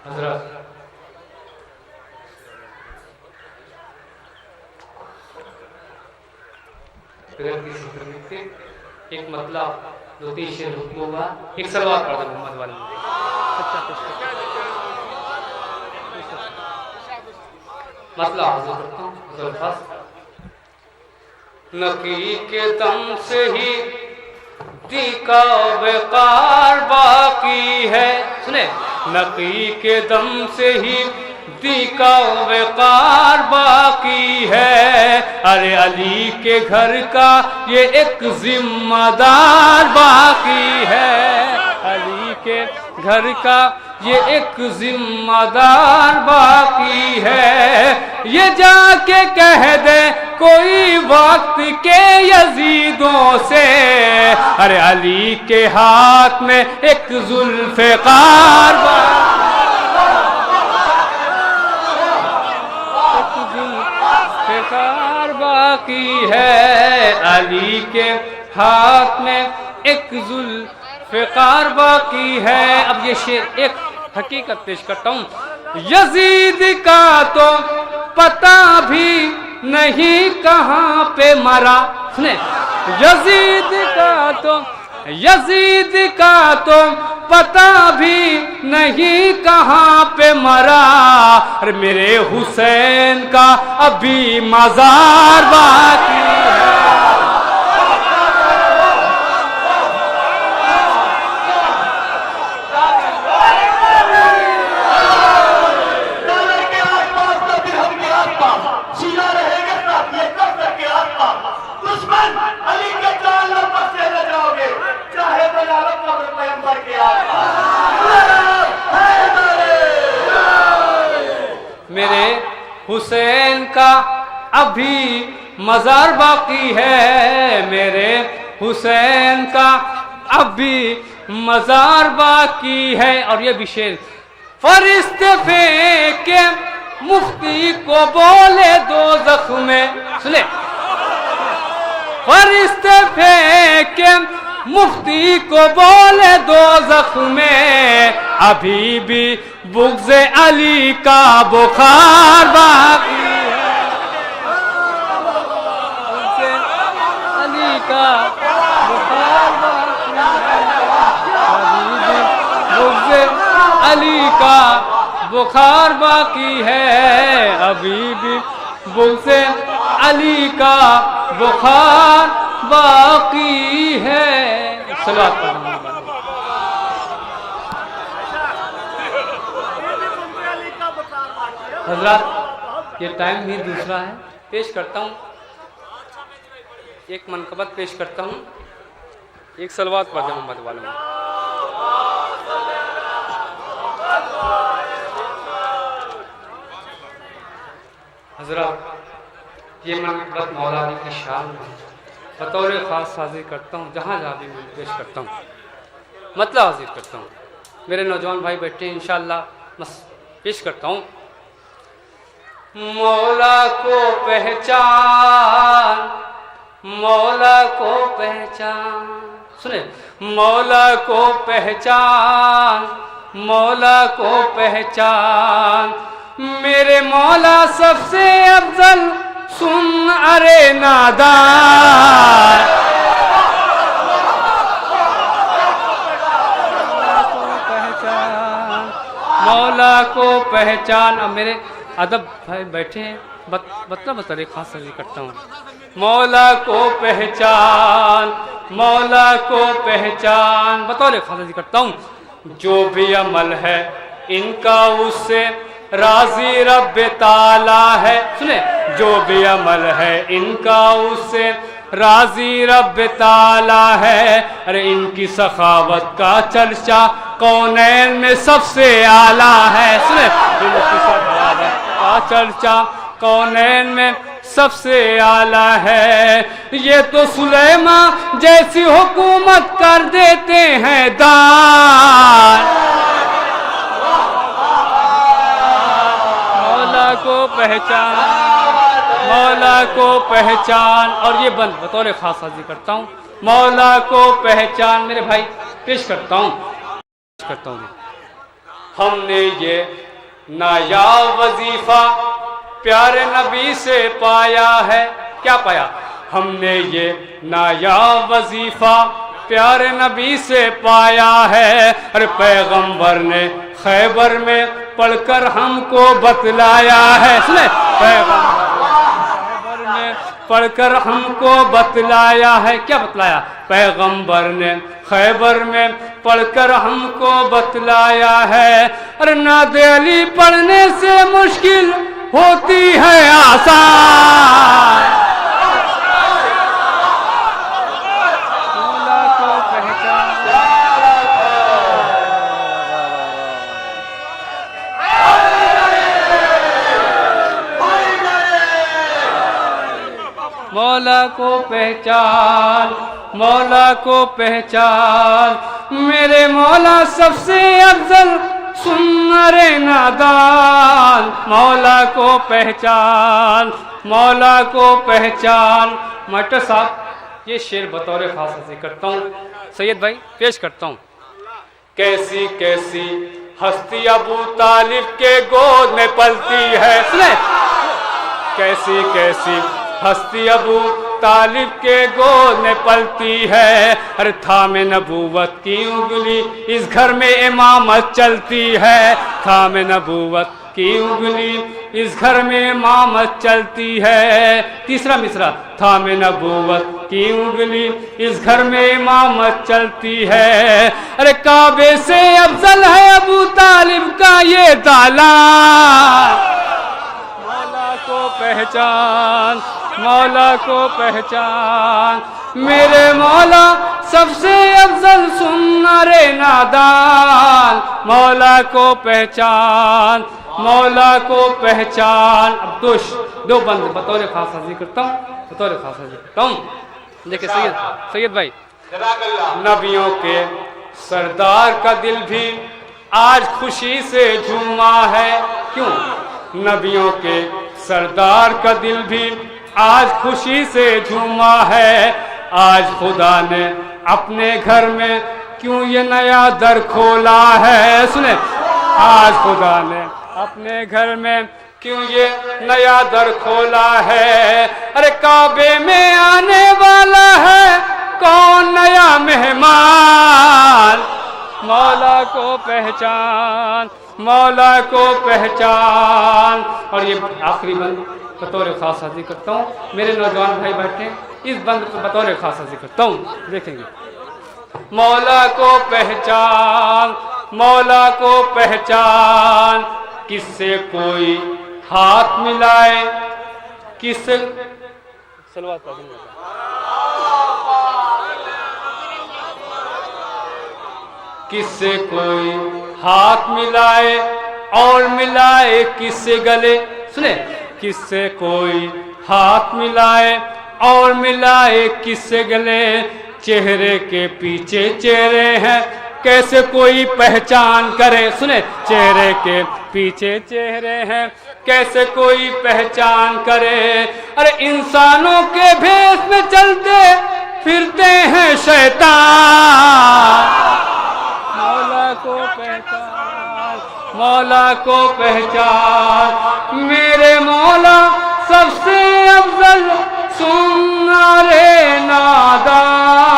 حضرت ایک مطلب 2-3 شعر حکم ہوگا، ایک صلوات پڑھ دیں محمد والے مسئلہ حضور کرتا ہوں. حضور خاص نقی کے دم سے ہی دی کا وقار باقی ہے. سنیں، نقی کے دم سے ہی دی کا وقار باقی ہے. ارے علی کے گھر کا یہ ایک ذمہ دار باقی ہے. علی کے گھر کا یہ ایک ذمہ دار باقی ہے. یہ جا کے کہہ دے کوئی وقت کے یزیدوں سے، ارے علی کے ہاتھ میں ایک ذوالفقار باقی ہے. علی کے ہاتھ میں ایک ذوالفقار باقی ہے. اب یہ شعر ایک حقیقت پیش کرتا ہوں. یزید کا تو پتہ بھی نہیں کہاں پہ مرا. سنیں، یزید کا تو پتہ بھی نہیں کہاں پہ مرا. اور میرے حسین کا ابھی مزار باقی ہے. میرے حسین کا ابھی مزار باقی ہے. میرے حسین کا ابھی مزار باقی ہے. اور یہ بھی شعر، فرشتے پھینک کے مفتی کو بولے دوزخ میں. سنیں، فرشتے پھینک کے مفتی کو بولے دوزخ میں، ابھی بھی بغض علی کا بخار باقی ہے. بغض علی کا بخار باقی ہے. ابھی بھی بغض علی کا بخار باقی ہے. ابھی بھی بغض علی کا بخار باقی ہے. صلوات پڑھیں. حضرات یہ ٹائم بھی دوسرا ہے. پیش کرتا ہوں ایک منقبت پیش کرتا ہوں. ایک صلوات پڑھیں محمد والوں میں. حضرات یہ منقبت مولا علی کی شان میں بطور خاص حاضر کرتا ہوں. جہاں بھی میں پیش کرتا ہوں مطلب حاضر کرتا ہوں. میرے نوجوان بھائی بیٹھے ہیں انشاءاللہ. پیش کرتا ہوں. مولا کو پہچان، مولا کو پہچان. سنیں، مولا کو پہچان، مولا کو پہچان. میرے مولا سب سے افضل سن ارے نادان. مولا کو پہچان. اب میرے ادب بھائی بیٹھے ہیں، مطلب خاص حاضر کرتا ہوں. مولا کو پہچان، مولا کو پہچان. بطور خاص حاضر کرتا ہوں. جو بھی عمل ہے ان کا اس سے راضی رب تعالیٰ ہے. سنیں، جو بھی عمل ہے ان کا اس سے راضی رب تعالیٰ ہے. ارے ان کی سخاوت کا چرچا کونین میں سب سے اعلیٰ ہے. سنیں، ان کی سخاوت کا چرچا کونین میں سب سے اعلیٰ ہے. یہ تو سلیمان جیسی حکومت کر دیتے ہیں دان. مولا کو پہچان، مولا کو پہچان. اور یہ بند بطور خاص حاضر کرتا ہوں. مولا کو پہچان. میرے بھائی پیش کرتا ہوں. ہم نے یہ نایاب وظیفہ پیارے نبی سے پایا ہے. کیا پایا؟ ہم نے یہ نایاب وظیفہ پیارے نبی سے پایا ہے. اور پیغمبر نے خیبر میں پڑھ کر ہم کو بتلایا ہے. سنے، پیغمبر خیبر میں پڑھ کر ہم کو بتلایا ہے. کیا بتلایا؟ پیغمبر نے خیبر میں پڑھ کر ہم کو بتلایا ہے. اور نعت علی پڑھنے سے مشکل ہوتی ہے آسان. مولا کو پہچان، مولا کو پہچان، مولا کو پہچان. میرے مولا سب سے افضل سنر نادان. مولا کو پہچان، مولا کو پہچان. ماسٹر صاحب یہ شعر بطور خاص سے کرتا ہوں، سید بھائی پیش کرتا ہوں. کیسی کیسی ہستی ابو طالب کے گود میں پلتی ہے. سنے، کیسی کیسی ہستی ابو طالب کے گود میں پلتی ہے. ارے تھام نبوت کی انگلی اس گھر میں امامت چلتی ہے. تھام نبوت کی انگلی اس گھر میں امامت چلتی ہے. تیسرا مصرع، تھام نبوت کی انگلی اس گھر میں امامت چلتی ہے. ارے کعبے سے افضل ہے ابو طالب کا یہ دالان. مولا کو پہچان، مولا کو پہچان. میرے مولا سب سے افضل سنر نادان. مولا کو پہچان، مولا کو پہچان. اب دو بند بطور خاص حاضر کرتا ہوں، بطور خاص حاضر کرتا ہوں. دیکھیں سید بھائی، نبیوں کے سردار کا دل بھی آج خوشی سے جھوما ہے. کیوں؟ نبیوں کے سردار کا دل بھی آج خوشی سے جھوما ہے. آج خدا نے اپنے گھر میں کیوں یہ نیا در کھولا ہے. سنیں، آج خدا نے اپنے گھر میں کیوں یہ نیا در کھولا ہے. ارے کعبے میں آنے والا ہے کون نیا مہمان. مولا کو پہچان، مولا کو پہچان. اور یہ آخری بند بطور خاص حاضر کرتا ہوں. میرے نوجوان بھائی بیٹھے، اس بند کو بطور خاص حاضر کرتا ہوں. دیکھیں گے، مولا کو پہچان، مولا کو پہچان. کس سے کوئی ہاتھ ملائے، کس سے سلوات پڑھیں گے. کس سے کوئی ہاتھ ملائے اور ملائے کس سے گلے. سنے، کس سے کوئی ہاتھ ملائے اور ملائے کس سے گلے. چہرے کے پیچھے چہرے ہیں کیسے کوئی پہچان کرے. سنے، چہرے کے پیچھے چہرے ہیں کیسے کوئی پہچان کرے. ارے انسانوں کے بھیس میں چلتے پھرتے ہیں شیطان. مولا کو پہچان، مولا کو پہچان. میرے مولا سب سے افضل سنر نادان.